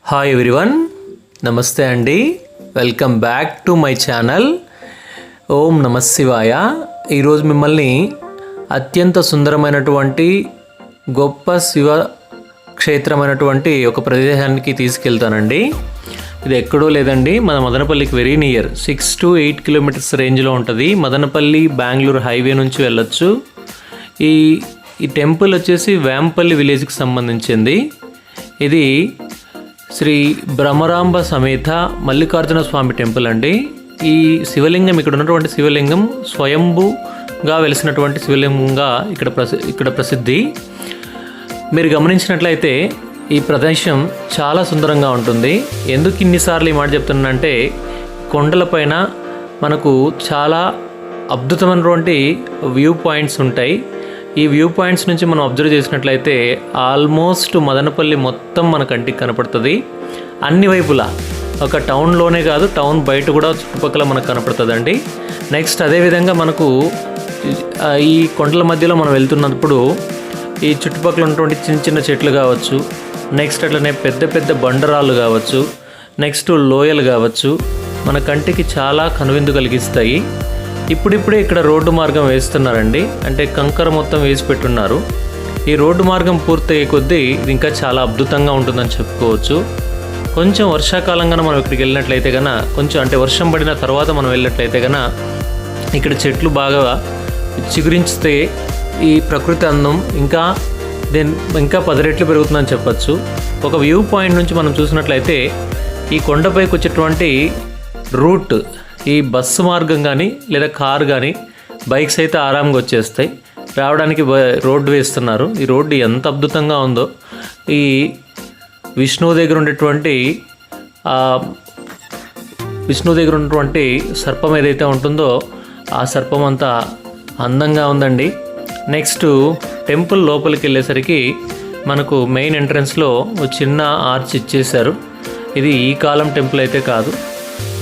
Hi everyone, నమస్తే అండి. Welcome back to my channel ఓం నమ శివాయ. ఈరోజు మిమ్మల్ని అత్యంత సుందరమైనటువంటి గొప్ప శివ క్షేత్రమైనటువంటి ఒక ప్రదేశానికి తీసుకెళ్తానండి. ఇది ఎక్కడో లేదండి, మన మదనపల్లికి వెరీ నియర్ 6 to 8 కిలోమీటర్స్ రేంజ్లో ఉంటుంది. మదనపల్లి బెంగళూరు హైవే నుంచి వెళ్ళొచ్చు. ఈ టెంపుల్ వచ్చేసి వేంపల్లి విలేజ్కి సంబంధించింది. ఇది శ్రీ బ్రహ్మరాంబ సమేత మల్లికార్జున స్వామి టెంపుల్ అండి. ఈ శివలింగం, ఇక్కడ ఉన్నటువంటి శివలింగం స్వయంభుగా వెలిసినటువంటి శివలింగంగా ఇక్కడ ప్రసిద్ధి. మీరు గమనించినట్లయితే ఈ ప్రదేశం చాలా సుందరంగా ఉంటుంది. ఎందుకు ఇన్నిసార్లు ఈ మాట చెప్తున్నానంటే, కొండలపైన మనకు చాలా అద్భుతమైనటువంటి వ్యూ పాయింట్స్ ఉంటాయి. ఈ వ్యూ పాయింట్స్ నుంచి మనం అబ్జర్వ్ చేసినట్లయితే ఆల్మోస్ట్ మదనపల్లి మొత్తం మన కంటికి కనపడుతుంది. అన్ని వైపులా, ఒక టౌన్లోనే కాదు, టౌన్ బయట కూడా చుట్టుపక్కల మనకు కనపడుతుందండి. నెక్స్ట్ అదేవిధంగా మనకు ఈ కొండల మధ్యలో మనం వెళ్తున్నప్పుడు ఈ చుట్టుపక్కల ఉన్నటువంటి చిన్న చిన్న చెట్లు కావచ్చు, నెక్స్ట్ అట్లనే పెద్ద పెద్ద బండరాళ్ళు కావచ్చు, నెక్స్ట్ లోయలు కావచ్చు, మన కంటికి చాలా కనువిందు కలిగిస్తాయి. ఇప్పుడిప్పుడే ఇక్కడ రోడ్డు మార్గం వేస్తున్నారండి, అంటే కంకర మొత్తం వేసి పెట్టున్నారు. ఈ రోడ్డు మార్గం పూర్తయ్యే కొద్దీ ఇది ఇంకా చాలా అద్భుతంగా ఉంటుందని చెప్పుకోవచ్చు. కొంచెం వర్షాకాలంగా మనం ఇక్కడికి వెళ్ళినట్లయితే కన్నా, కొంచెం అంటే వర్షం పడిన తర్వాత మనం వెళ్ళినట్లయితే కన్నా ఇక్కడ చెట్లు బాగా చిగురించితే ఈ ప్రకృతి అందం ఇంకా 10 రెట్లు పెరుగుతుందని చెప్పచ్చు. ఒక వ్యూ పాయింట్ నుంచి మనం చూసినట్లయితే ఈ కొండపైకి వచ్చేటువంటి రూట్, ఈ బస్సు మార్గం కానీ లేదా కారు కానీ బైక్స్ అయితే ఆరాంగా వచ్చేస్తాయి. రావడానికి రోడ్డు వేస్తున్నారు. ఈ రోడ్డు ఎంత అద్భుతంగా ఉందో, ఈ విష్ణువు దగ్గర ఉన్నటువంటి సర్పం ఏదైతే ఉంటుందో ఆ సర్పం అంతా అందంగా ఉందండి. నెక్స్ట్ టెంపుల్ లోపలికి వెళ్ళేసరికి మనకు మెయిన్ ఎంట్రన్స్లో ఒక చిన్న ఆర్చ్ ఇచ్చేశారు. ఇది ఈ కాలం టెంపుల్ అయితే కాదు.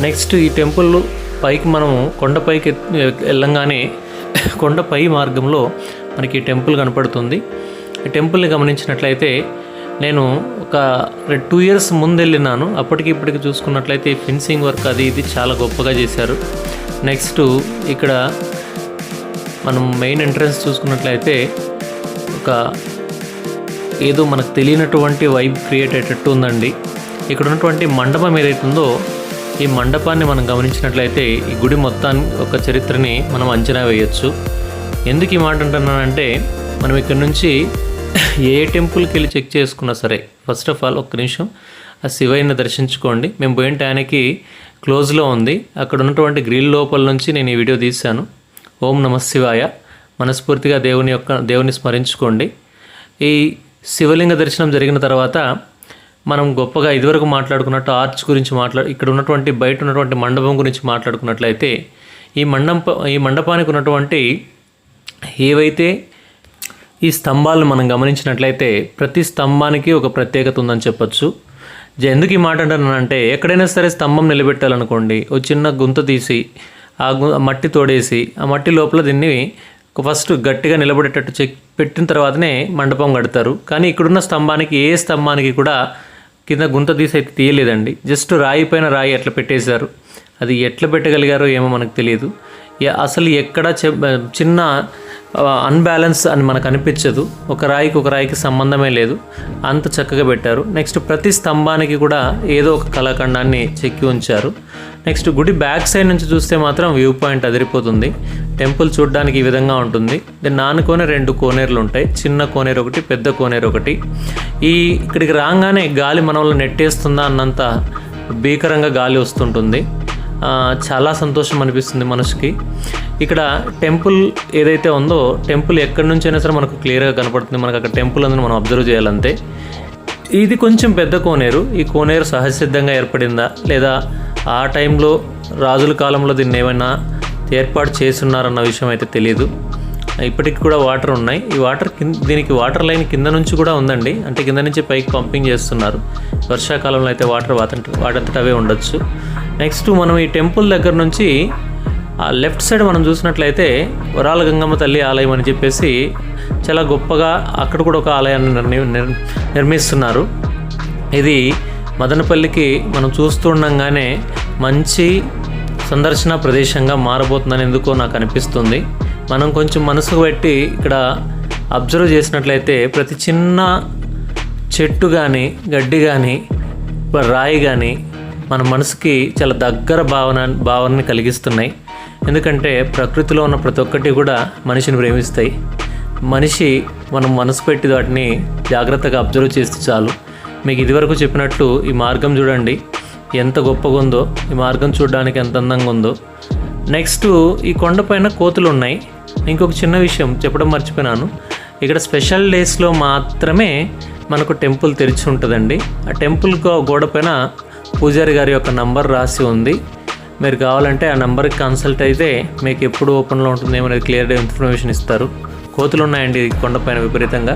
నెక్స్ట్ ఈ టెంపుల్ పైకి మనము కొండపైకి వెళ్ళంగానే కొండపై మార్గంలో మనకి టెంపుల్ కనపడుతుంది. ఈ టెంపుల్ని గమనించినట్లయితే నేను ఒక 2 years ముందు వెళ్ళినాను. అప్పటికి ఇప్పటికి చూసుకున్నట్లయితే ఫెన్సింగ్ వర్క్ అది ఇది చాలా గొప్పగా చేశారు. నెక్స్ట్ ఇక్కడ మనం మెయిన్ ఎంట్రన్స్ చూసుకున్నట్లయితే ఒక ఏదో మనకు తెలియనటువంటి వైబ్ క్రియేట్ అయ్యేటట్టు ఉందండి. ఇక్కడ ఉన్నటువంటి మండపం ఏదైతుందో ఈ మండపాన్ని మనం గమనించినట్లయితే ఈ గుడి మొత్తాన్ని ఒక చరిత్రని మనం అంచనా వేయచ్చు. ఎందుకు ఈ మాట అంటున్నానంటే, మనం ఇక్కడ నుంచి ఏ టెంపుల్కి వెళ్ళి చెక్ చేసుకున్నా సరే, ఫస్ట్ ఆఫ్ ఆల్ ఒక్క నిమిషం ఆ శివయ్యని దర్శించుకోండి. మేము పోయిన టైంకి క్లోజ్లో ఉంది. అక్కడ ఉన్నటువంటి గ్రిల్ లోపల నుంచి నేను ఈ వీడియో తీశాను. ఓం నమ శివాయ. మనస్ఫూర్తిగా దేవుని స్మరించుకోండి. ఈ శివలింగ దర్శనం జరిగిన తర్వాత మనం గొప్పగా ఇదివరకు మాట్లాడుకున్నట్టు ఆర్చ్ గురించి ఇక్కడ ఉన్నటువంటి బయట ఉన్నటువంటి మండపం గురించి మాట్లాడుకున్నట్లయితే ఈ మండపానికి ఉన్నటువంటి ఏవైతే ఈ స్తంభాలను మనం గమనించినట్లయితే ప్రతి స్తంభానికి ఒక ప్రత్యేకత ఉందని చెప్పచ్చు. ఎందుకు ఈ మాట అంటానంటే, ఎక్కడైనా సరే స్తంభం నిలబెట్టాలనుకోండి, ఒక చిన్న గుంత తీసి ఆ మట్టి తోడేసి ఆ మట్టి లోపల దీన్ని ఫస్ట్ గట్టిగా నిలబడేటట్టు పెట్టిన తర్వాతనే మండపం కడతారు. కానీ ఇక్కడున్న స్తంభానికి, ఏ స్తంభానికి కూడా కింద గుంత తీసి అయితే తీయలేదండి. జస్ట్ రాయి పైన రాయి అట్లా పెట్టేశారు. అది ఎట్లా పెట్టగలిగారో ఏమో మనకు తెలియదు. అసలు ఎక్కడ చిన్న అన్బ్యాలెన్స్ అని మనకు అనిపించదు. ఒక రాయికి సంబంధమే లేదు, అంత చక్కగా పెట్టారు. నెక్స్ట్ ప్రతి స్తంభానికి కూడా ఏదో ఒక కళాఖండాన్ని చెక్కి ఉంచారు. నెక్స్ట్ గుడి బ్యాక్ సైడ్ నుంచి చూస్తే మాత్రం వ్యూ పాయింట్ అదిరిపోతుంది. టెంపుల్ చూడడానికి ఈ విధంగా ఉంటుంది. దీన్ని ఆనుకొని 2 కోనేరులు ఉంటాయి. చిన్న కోనేరు ఒకటి, పెద్ద కోనేరు ఒకటి. ఇక్కడికి రాగానే గాలి మనల్ని నెట్టేస్తుందా అన్నంత భీకరంగా గాలి వస్తుంటుంది. చాలా సంతోషం అనిపిస్తుంది మనసుకి. ఇక్కడ టెంపుల్ ఏదైతే ఉందో, టెంపుల్ ఎక్కడి నుంచి అయినా సరే మనకు క్లియర్గా కనపడుతుంది. మనకు అక్కడ టెంపుల్ ఉందని మనం అబ్జర్వ్ చేయాలంతే. ఇది కొంచెం పెద్ద కోనేరు. ఈ కోనేరు సహజసిద్ధంగా ఏర్పడిందా లేదా ఆ టైంలో రాజుల కాలంలో దీన్ని ఏమైనా ఏర్పాటు చేస్తున్నారన్న విషయం అయితే తెలియదు. ఇప్పటికి కూడా వాటర్ ఉన్నాయి. ఈ వాటర్ దీనికి వాటర్ లైన్ కింద నుంచి కూడా ఉందండి, అంటే కింద నుంచి పైకి పంపింగ్ చేస్తున్నారు. వర్షాకాలంలో అయితే వాటర్ వాటంతట అవే ఉండొచ్చు. నెక్స్ట్ మనం ఈ టెంపుల్ దగ్గర నుంచి ఆ లెఫ్ట్ సైడ్ మనం చూసినట్లయితే వరాల గంగమ్మ తల్లి ఆలయం అని చెప్పేసి చాలా గొప్పగా అక్కడ కూడా ఒక ఆలయాన్ని నిర్మిస్తున్నారు. ఇది మదనపల్లికి మనం చూస్తుండగానే మంచి సందర్శన ప్రదేశంగా మారబోతుందని ఎందుకో నాకు అనిపిస్తుంది. మనం కొంచెం మనసుకు పెట్టి ఇక్కడ అబ్జర్వ్ చేసినట్లయితే ప్రతి చిన్న చెట్టు కానీ గడ్డి కానీ రాయి కానీ మన మనసుకి చాలా దగ్గర భావనని కలిగిస్తున్నాయి. ఎందుకంటే ప్రకృతిలో ఉన్న ప్రతి ఒక్కటి కూడా మనిషిని ప్రేమిస్తాయి. మనిషి మనం మనసు పెట్టి వాటిని జాగ్రత్తగా అబ్జర్వ్ చేస్తే చాలు. మీకు ఇదివరకు చెప్పినట్లు ఈ మార్గం చూడండి ఎంత గొప్పగా ఉందో, ఈ మార్గం చూడడానికి ఎంత అందంగా ఉందో. నెక్స్ట్ ఈ కొండపైన కోతులు ఉన్నాయి. ఇంకొక చిన్న విషయం చెప్పడం మర్చిపోయినాను, ఇక్కడ స్పెషల్ డేస్లో మాత్రమే మనకు టెంపుల్ తెరిచి ఉంటుందండి. ఆ టెంపుల్ గోడ పైన పూజారి గారి యొక్క నంబర్ రాసి ఉంది. మీరు కావాలంటే ఆ నెంబర్కి కన్సల్ట్ అయితే మీకు ఎప్పుడు ఓపెన్లో ఉంటుందేమో అనేది క్లియర్గా ఇన్ఫర్మేషన్ ఇస్తారు. కోతులు ఉన్నాయండి కొండపైన విపరీతంగా.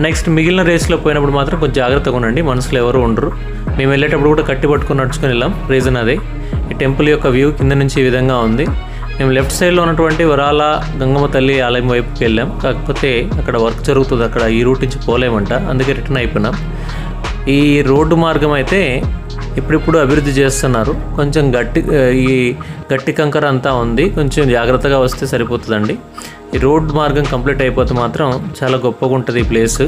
నెక్స్ట్ మిగిలిన రేస్లో పోయినప్పుడు మాత్రం కొంచెం జాగ్రత్తగా ఉండండి, మనసులో ఎవరు ఉండరు. మేము వెళ్ళేటప్పుడు కూడా కట్టి పట్టుకుని నడుచుకొని వెళ్ళాం. రీజన్ అదే. ఈ టెంపుల్ యొక్క వ్యూ కింద నుంచి ఈ విధంగా ఉంది. మేము లెఫ్ట్ సైడ్లో ఉన్నటువంటి వరాల గంగమ్మ తల్లి ఆలయం వైపుకి వెళ్ళాం. కాకపోతే అక్కడ వర్క్ జరుగుతుంది, అక్కడ ఈ రూట్ నుంచి పోలేమంట, అందుకే రిటర్న్ అయిపోయినాం. ఈ రోడ్డు మార్గం అయితే ఇప్పుడిప్పుడు అభివృద్ధి చేస్తున్నారు. కొంచెం ఈ గట్టి కంకర అంతా ఉంది, కొంచెం జాగ్రత్తగా వస్తే సరిపోతుందండి. ఈ రోడ్ మార్గం కంప్లీట్ అయిపోతే మాత్రం చాలా గొప్పగా ఉంటుంది ఈ ప్లేస్.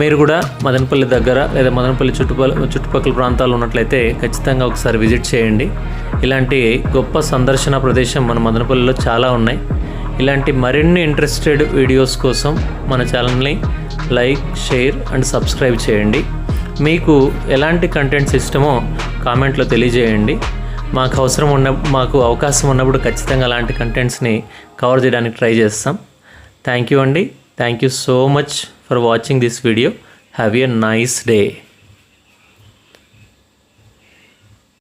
మీరు కూడా మదనపల్లి దగ్గర లేదా మదనపల్లి చుట్టుపక్కల ప్రాంతాల్లో ఉన్నట్లయితే ఖచ్చితంగా ఒకసారి విజిట్ చేయండి. ఇలాంటి గొప్ప సందర్శన ప్రదేశం మన మదనపల్లిలో చాలా ఉన్నాయి. ఇలాంటి మరిన్ని ఇంట్రెస్టెడ్ వీడియోస్ కోసం మన ఛానల్ని లైక్, షేర్ అండ్ సబ్స్క్రైబ్ చేయండి. మీకు ఎలాంటి కంటెంట్స్ ఇష్టమో కామెంట్లో తెలియజేయండి. మాకు అవకాశం ఉన్నప్పుడు ఖచ్చితంగా అలాంటి కంటెంట్స్ని కవర్ చేయడానికి ట్రై చేస్తాం. థ్యాంక్ యూ అండి. Thank you so much for watching this video. Have a nice day.